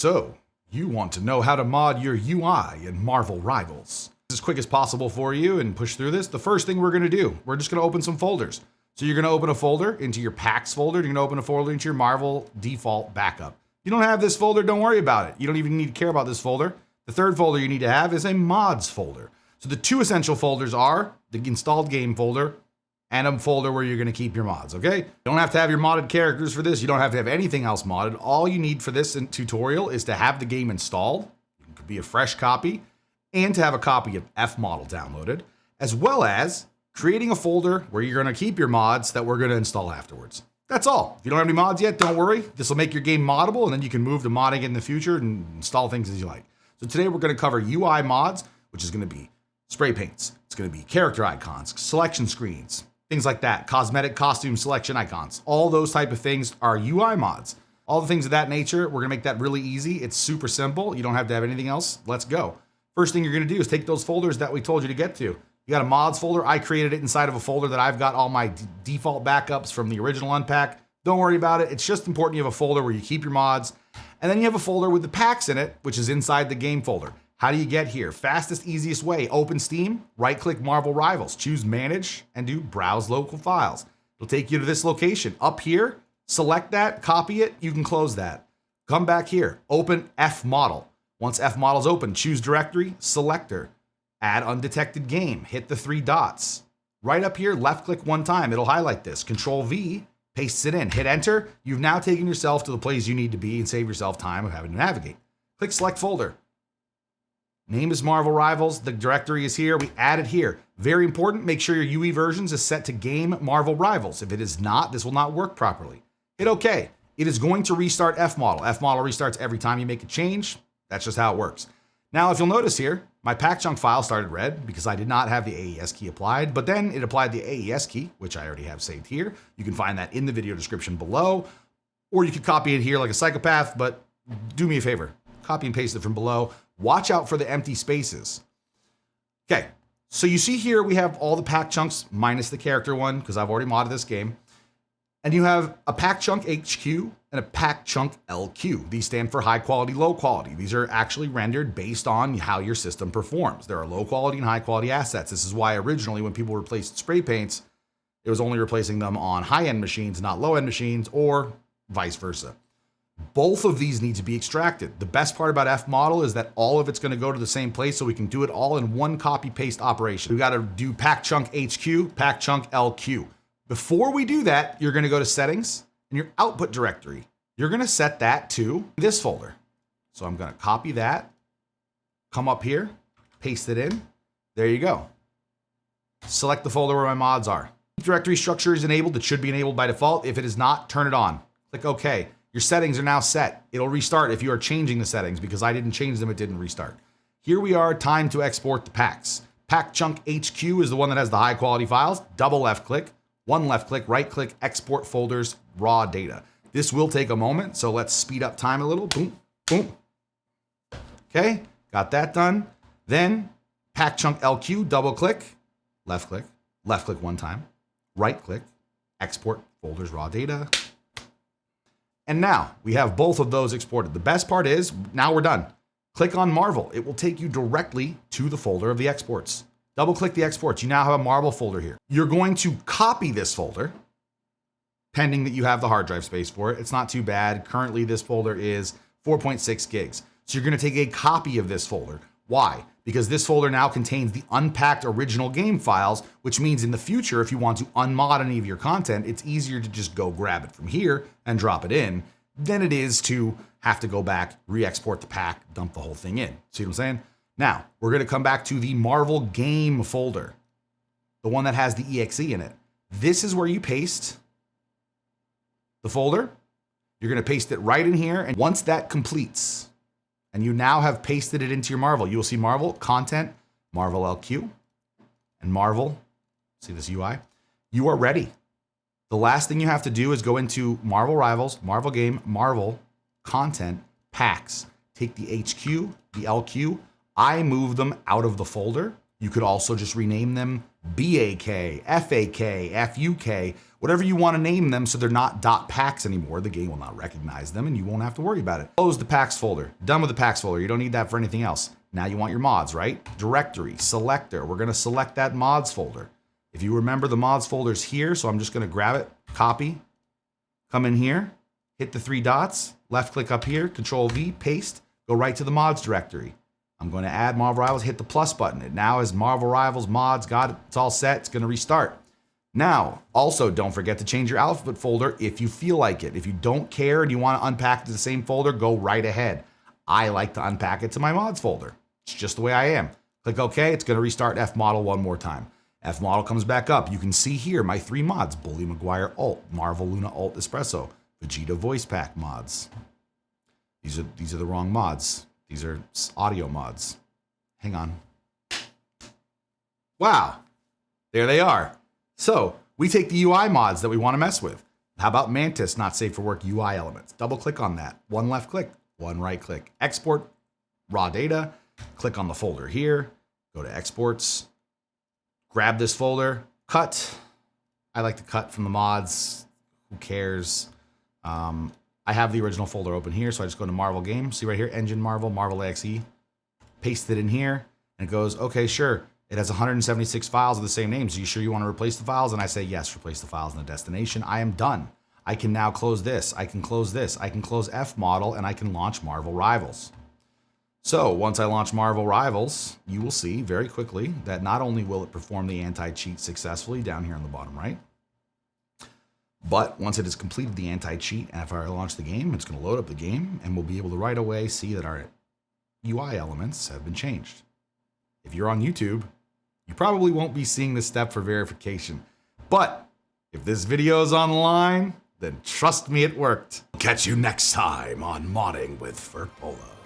So, you want to know how to mod your UI in Marvel Rivals. As quick as possible for you and push through this. The first thing we're gonna do, we're just gonna open some folders. So you're gonna open a folder into your packs folder. You're gonna open a folder into your Marvel default backup. If you don't have this folder, don't worry about it. You don't even need to care about this folder. The third folder you need to have is a mods folder. So the two essential folders are the installed game folder and a folder where you're gonna keep your mods, okay? You don't have to have your modded characters for this. You don't have to have anything else modded. All you need for this tutorial is to have the game installed. It could be a fresh copy, and to have a copy of FModel downloaded, as well as creating a folder where you're gonna keep your mods that we're gonna install afterwards. That's all. If you don't have any mods yet, don't worry. This will make your game moddable, and then you can move to modding in the future and install things as you like. So today we're gonna cover UI mods, which is gonna be spray paints. It's gonna be character icons, selection screens, things like that, cosmetic costume selection icons. All those type of things are UI mods. All the things of that nature, we're gonna make that really easy. It's super simple. You don't have to have anything else. Let's go. First thing you're gonna do is take those folders that we told you to get to. You got a mods folder. I created it inside of a folder that I've got all my default backups from the original unpack. Don't worry about it. It's just important you have a folder where you keep your mods. And then you have a folder with the packs in it, which is inside the game folder. How do you get here? Fastest, easiest way. Open Steam, right-click Marvel Rivals, choose Manage, and do Browse Local Files. It'll take you to this location. Up here, select that, copy it, you can close that. Come back here, open FModel. Once FModel's open, choose Directory, Selector, add Undetected Game, hit the three dots. Right up here, left-click one time, it'll highlight this. Control-V, pastes it in, hit Enter. You've now taken yourself to the place you need to be and save yourself time of having to navigate. Click Select Folder. Name is Marvel Rivals. The directory is here. We add it here. Very important, make sure your UE versions is set to Game Marvel Rivals. If it is not, this will not work properly. Hit OK. It is going to restart FModel. FModel restarts every time you make a change. That's just how it works. Now, if you'll notice here, my pakchunk file started red because I did not have the AES key applied, but then it applied the AES key, which I already have saved here. You can find that in the video description below, or you could copy it here like a psychopath, but do me a favor, copy and paste it from below. Watch out for the empty spaces. Okay, so you see here we have all the pakchunks minus the character one, because I've already modded this game. And you have a pakchunkHQ and a pakchunkLQ. These stand for high quality, low quality. These are actually rendered based on how your system performs. There are low quality and high quality assets. This is why originally when people replaced spray paints, it was only replacing them on high-end machines, not low-end machines, or vice versa. Both of these need to be extracted. The best part about FModel is that all of it's gonna go to the same place, so we can do it all in one copy-paste operation. We gotta do pakchunkHQ, pakchunkLQ. Before we do that, you're gonna go to Settings and your output directory. You're gonna set that to this folder. So I'm gonna copy that, come up here, paste it in. There you go. Select the folder where my mods are. Directory structure is enabled. It should be enabled by default. If it is not, turn it on. Click OK. Your settings are now set. It'll restart if you are changing the settings. Because I didn't change them, it didn't restart. Here we are, time to export the packs. pakchunkHQ is the one that has the high quality files. Double left click, one left click, right click, export folders, raw data. This will take a moment, so let's speed up time a little. Boom, boom. Okay, got that done. Then pakchunkLQ, double click left click one time, right click, export folders, raw data. And now we have both of those exported. The best part is now we're done. Click on Marvel. It will take you directly to the folder of the exports. Double click the exports. You now have a Marvel folder here. You're going to copy this folder, pending that you have the hard drive space for it. It's not too bad. Currently, this folder is 4.6 gigs. So you're going to take a copy of this folder. Why? Because this folder now contains the unpacked original game files, which means in the future, if you want to unmod any of your content, it's easier to just go grab it from here and drop it in than it is to have to go back, re-export the pack, dump the whole thing in. See what I'm saying? Now, we're going to come back to the MarvelGame folder, the one that has the exe in it. This is where you paste the folder. You're going to paste it right in here. And once that completes, and you now have pasted it into your Marvel, you will see Marvel, Content, MarvelLQ, and Marvel. See this UI? You are ready. The last thing you have to do is go into Marvel Rivals, MarvelGame, Marvel, Content, Packs. Take the HQ, the LQ. I move them out of the folder. You could also just rename them BAK, FAK, FUK, whatever you want to name them so they're not .paks anymore. The game will not recognize them and you won't have to worry about it. Close the paks folder. Done with the paks folder. You don't need that for anything else. Now you want your mods, right? Directory, selector. We're going to select that mods folder. If you remember, the mods folder is here, so I'm just going to grab it, copy, come in here, hit the 3 dots, left click up here, Control V, paste, go right to the mods directory. I'm going to add Marvel Rivals, hit the plus button. It now is Marvel Rivals mods, got it, it's all set, it's going to restart. Now, also don't forget to change your alphabet folder if you feel like it. If you don't care and you want to unpack it to the same folder, go right ahead. I like to unpack it to my mods folder. It's just the way I am. Click OK, it's going to restart FModel one more time. FModel comes back up. You can see here my 3 mods, Bully Maguire Alt, Marvel Luna Alt Espresso, Vegeta Voice Pack mods. These are the wrong mods. These are audio mods. Hang on. Wow, there they are. So we take the UI mods that we want to mess with. How about Mantis, not safe for work UI elements? Double click on that. 1 left click, 1 right click. Export raw data. Click on the folder here. Go to exports. Grab this folder. Cut. I like to cut from the mods. Who cares? I have the original folder open here, so I just go to MarvelGame. See right here, Engine Marvel, Marvel.exe. Paste it in here, and it goes, okay, sure. It has 176 files of the same names. Are you sure you want to replace the files? And I say, yes, replace the files in the destination. I am done. I can now close this. I can close this. I can close FModel, and I can launch Marvel Rivals. So once I launch Marvel Rivals, you will see very quickly that not only will it perform the anti-cheat successfully down here on the bottom right, but once it has completed the anti-cheat, and if I launch the game, it's going to load up the game, and we'll be able to right away see that our UI elements have been changed. If you're on YouTube, you probably won't be seeing this step for verification. But if this video is online, then trust me, it worked. Catch you next time on Modding with Verpolo.